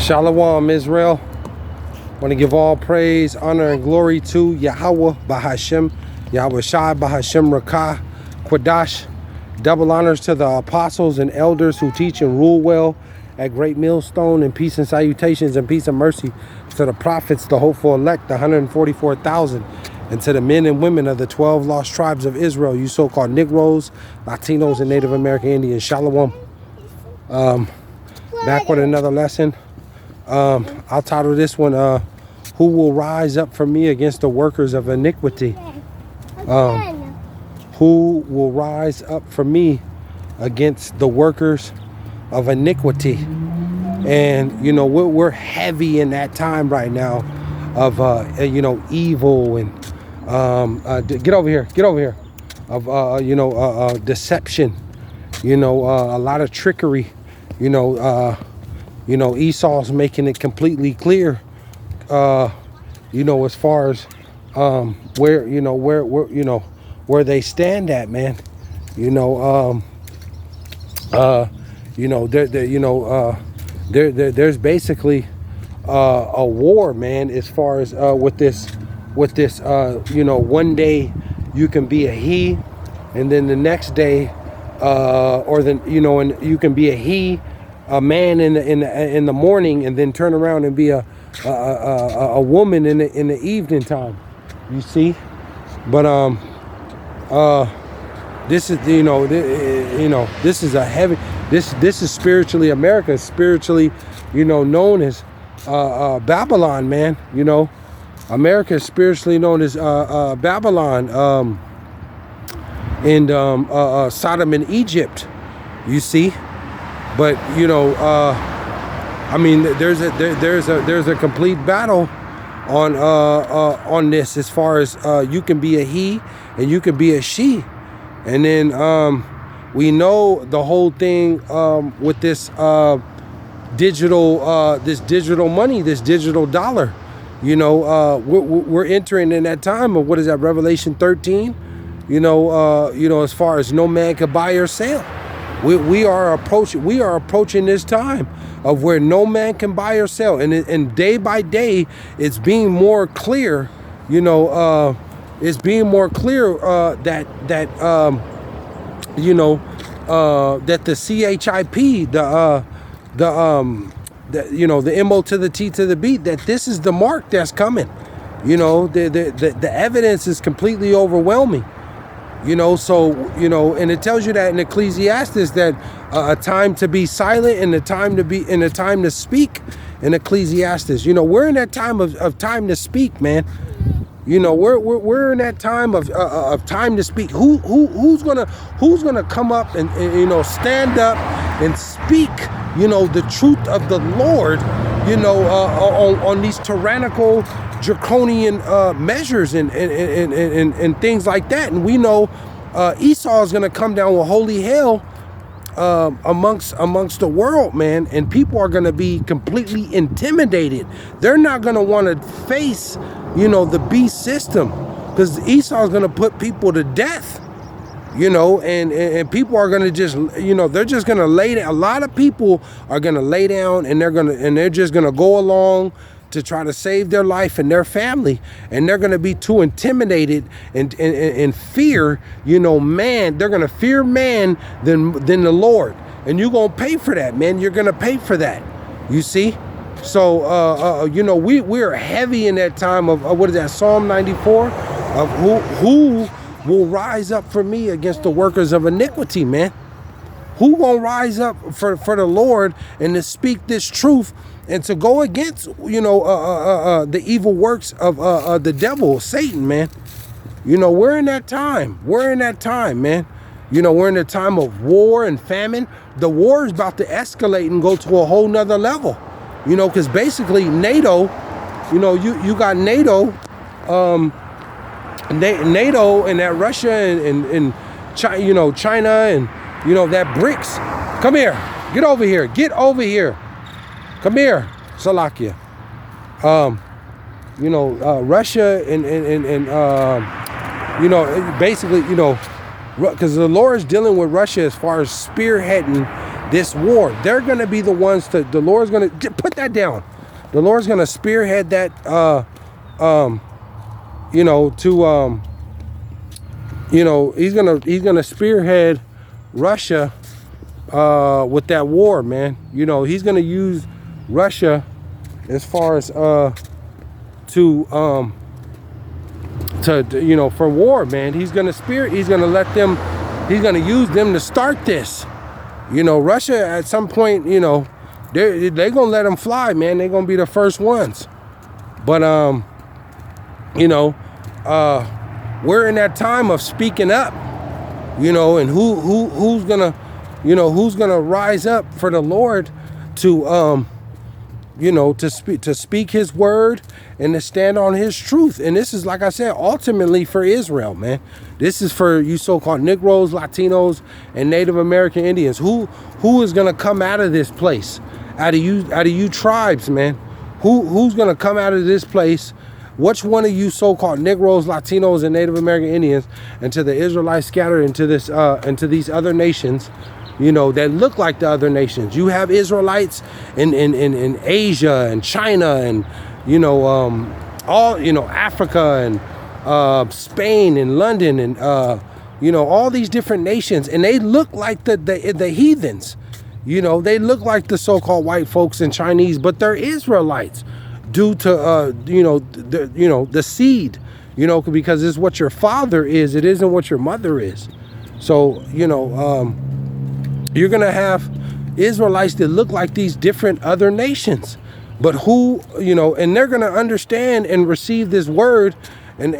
Shalom, Israel. I want to give all praise, honor, and glory to Yahawah, BASHAM, YAHAWAHSHI, BASHAM, Rakah, Quadash. Double honors to the apostles and elders who teach and rule well at Great Millstone, and peace and salutations and peace and mercy to the prophets, the hopeful elect, the 144,000, and to the men and women of the 12 lost tribes of Israel, you so-called Negroes, Latinos, and Native American Indians. Shalom. Back with another lesson. I'll title this one, Who Will Rise Up for Me Against the Workers of Iniquity? Who will rise up for me against the workers of iniquity? And, you know, we're heavy in that time right now of, you know, evil and, get over here, of, you know, deception, you know, a lot of trickery, you know, Esau's making it completely clear, you know, as far as, where, you know, where they stand at, man. You know, there's basically a war, man, as far as with this you know, one day you can be a he, and then the next day or then, you know, and you can be a man in the morning, and then turn around and be a woman in the evening time, you see. But this is, you know, this is a heavy, this is spiritually, America is spiritually, you know, known as Babylon, man. You know, America is spiritually known as Babylon, and Sodom and Egypt, you see. But, you know, I mean, there's a complete battle on this, as far as you can be a he and you can be a she. And then we know the whole thing with this digital money, this digital dollar. You know, we're entering in that time of, what is that, Revelation 13? You know, as far as no man can buy or sell. We are approaching this time of where no man can buy or sell, and day by day it's being more clear. You know, it's being more clear that you know, that the CHIP, the you know, the MO to the T to the B, that this is the mark that's coming. You know, the evidence is completely overwhelming. You know, so, you know, and it tells you that in Ecclesiastes, that a time to be silent and a time to speak in Ecclesiastes. You know, we're in that time of time to speak, man. You know, we're in that time of time to speak. Who's gonna come up and, you know, stand up and speak, you know, the truth of the Lord, you know, on these tyrannical, draconian measures and things like that. And we know Esau is going to come down with holy hell amongst the world, man, and people are going to be completely intimidated. They're not going to want to face, you know, the beast system, because Esau is going to put people to death. You know, and people are going to just, you know, they're just going to lay down. A lot of people are going to lay down, and they're just going to go along to try to save their life and their family, and they're going to be too intimidated and fear, you know, man. They're going to fear man than the Lord, and you're going to pay for that, man. You're going to pay for that, you see. So you know, we're heavy in that time of what is that, Psalm 94, of who will rise up for me against the workers of iniquity, man. Who gonna rise up for the Lord and to speak this truth and to go against, you know, the evil works of the devil, Satan, man. You know, we're in that time. We're in that time, man. You know, we're in a time of war and famine. The war is about to escalate and go to a whole nother level. You know, because basically NATO, you know, you got NATO, NATO and that Russia and China, you know, China and, you know, that BRICS. Come here. Get over here. Get over here. Come here, Salakia. You know, Russia and you know, basically, you know, because the Lord is dealing with Russia as far as spearheading this war. They're going to be the ones to, the Lord's going to put that down. The Lord's going to spearhead that, you know, to, you know, he's gonna spearhead Russia with that war, man. You know, he's gonna use Russia as far as to you know, for war, man. He's gonna let them, he's gonna use them to start this. You know, Russia at some point, you know, they're gonna let them fly, man. They're gonna be the first ones. But you know, we're in that time of speaking up, you know, and who's gonna, you know, who's gonna rise up for the Lord to, you know, to speak his word and to stand on his truth. And this is, like I said, ultimately for Israel, man. This is for you so-called Negroes, Latinos, and Native American Indians. Who is gonna come out of this place? Out of you tribes, man. Who's gonna come out of this place? Which one of you so-called Negroes, Latinos, and Native American Indians, and to the Israelites scattered into this, into these other nations, you know, that look like the other nations? You have Israelites in Asia and China and, you know, all, you know, Africa and Spain and London and, you know, all these different nations, and they look like the heathens. You know, they look like the so-called white folks and Chinese, but they're Israelites. Due to you know, the seed, you know, because it's what your father is, it isn't what your mother is. So, you know, you're gonna have Israelites that look like these different other nations, but who, you know, and they're gonna understand and receive this word and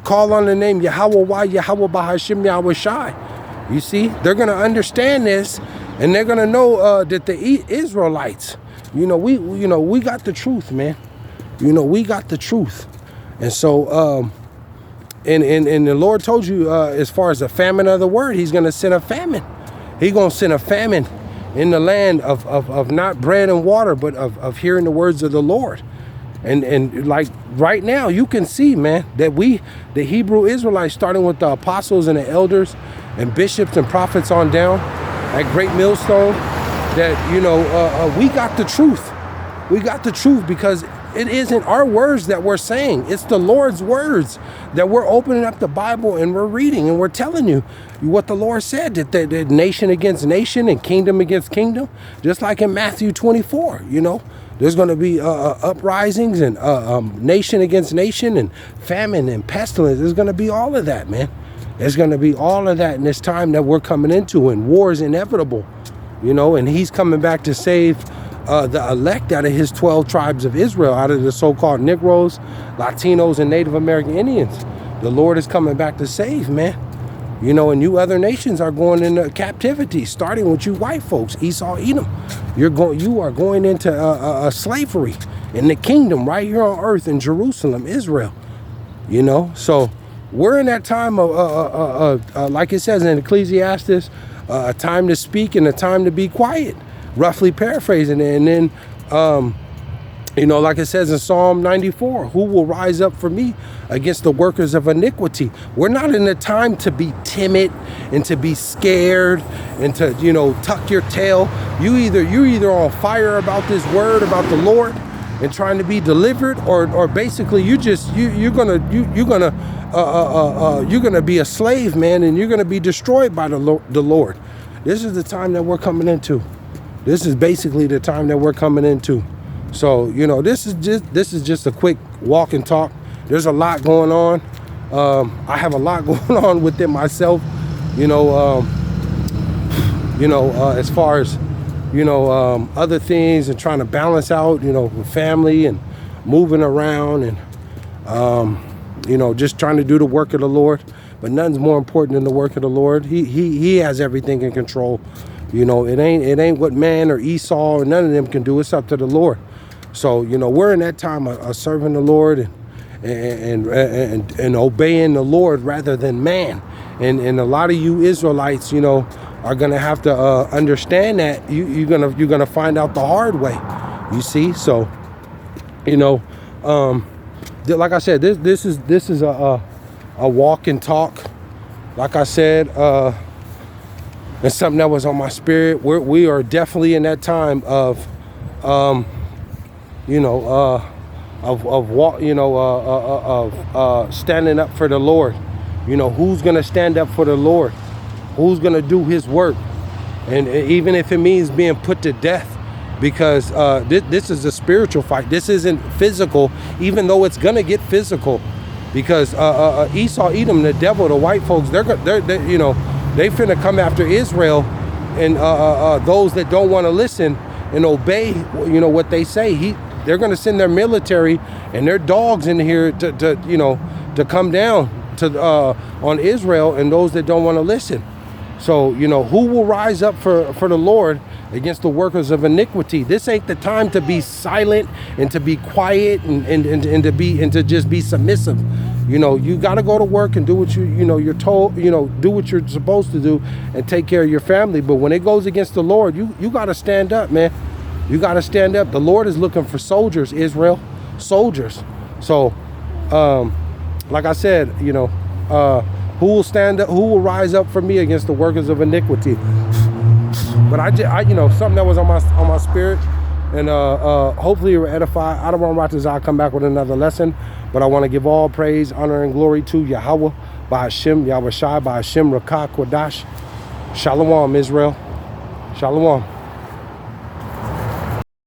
call on the name YAHAWAH, BASHAM, YAHAWAHSHI. You see, they're gonna understand this, and they're gonna know that the Israelites, you know, we got the truth, man. You know, we got the truth. And so, and the Lord told you, as far as the famine of the word, he's going to send a famine. He's going to send a famine in the land of not bread and water, but of hearing the words of the Lord. And like right now, you can see, man, that the Hebrew Israelites, starting with the apostles and the elders and bishops and prophets on down at Great Millstone, that, you know, we got the truth. We got the truth because it isn't our words that we're saying. It's the Lord's words that we're opening up the Bible and we're reading and we're telling you what the Lord said, that the nation against nation and kingdom against kingdom, just like in Matthew 24, you know, there's going to be uprisings and nation against nation and famine and pestilence. There's going to be all of that, man. There's going to be all of that in this time that we're coming into, and war is inevitable. You know, and he's coming back to save the elect out of his 12 tribes of Israel, out of the so-called Negroes, Latinos, and Native American Indians. The Lord is coming back to save, man. You know, and you other nations are going into captivity, starting with you white folks, Esau, Edom. You are going into slavery in the kingdom right here on earth in Jerusalem, Israel. You know, so we're in that time of, like it says in Ecclesiastes, a time to speak and a time to be quiet, roughly paraphrasing it. And then, you know, like it says in Psalm 94, who will rise up for me against the workers of iniquity? We're not in a time to be timid and to be scared and to, you know, tuck your tail. You're either on fire about this word, about the Lord, and trying to be delivered, or basically you're gonna be a slave, man, and you're gonna be destroyed by the Lord. This is the time that we're coming into. This is basically the time that we're coming into. So, you know, this is just a quick walk and talk. There's a lot going on. I have a lot going on within myself, you know, as far as, you know, other things and trying to balance out, you know, with family and moving around and, you know, just trying to do the work of the Lord. But nothing's more important than the work of the Lord. He has everything in control. You know, it ain't what man or Esau or none of them can do. It's up to the Lord. So, you know, we're in that time of serving the Lord and obeying the Lord rather than man. And a lot of you Israelites, you know, are gonna have to understand that you're gonna find out the hard way. You see, so, you know, like I said, this is a walk and talk. Like I said, and something that was on my spirit. We are definitely in that time of, you know, standing up for the Lord. You know, who's gonna stand up for the Lord? Who's gonna do His work? And even if it means being put to death, because this is a spiritual fight. This isn't physical, even though it's gonna get physical. Because Esau, Edom, the devil, the white folks, they're you know, they finna come after Israel, and those that don't want to listen and obey, you know, what they say. They're gonna send their military and their dogs in here to you know, to come down to on Israel and those that don't want to listen. So, you know, who will rise up for the Lord against the workers of iniquity? This ain't the time to be silent and to be quiet and to just be submissive. You know, you got to go to work and do what you're told, you know, do what you're supposed to do and take care of your family. But when it goes against the Lord, you got to stand up, man. You got to stand up. The Lord is looking for soldiers, Israel, soldiers. So, like I said, you know, who will stand up? Who will rise up for me against the workers of iniquity? But I you know, something that was on my spirit, and hopefully you were edified. I don't want to come back with another lesson, but I want to give all praise, honor, and glory to Yahawah, BASHAM, YAHAWAHSHI, BASHAM, Rakah, Quadash. Shalom, Israel. Shalom.